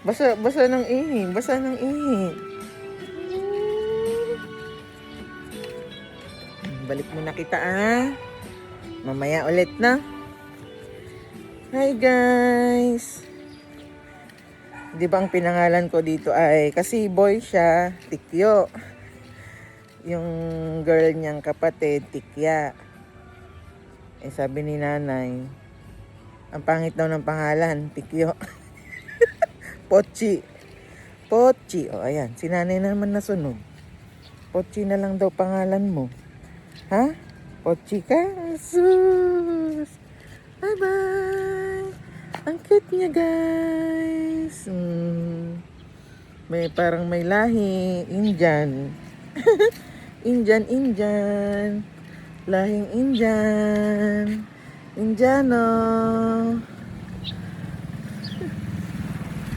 Basa ng ihi. Basa ng ihi. Balik mo na kita Mamaya ulit na. Hi guys. Di ba ang pinangalan ko dito ay kasi boy siya, Tikyo. Yung girl niyang kapatid, Tikya. Sabi ni nanay, ang pangit daw ng pangalan, Tikyo. Pochi. Pochi. O ayan, si nanay naman nasunod. Pochi na lang daw pangalan mo. Ha? Pochi ka? Sus! Bye-bye! Ang cute niya, guys. Parang may lahi. Indian. Indian. Lahing Indian. Indiano.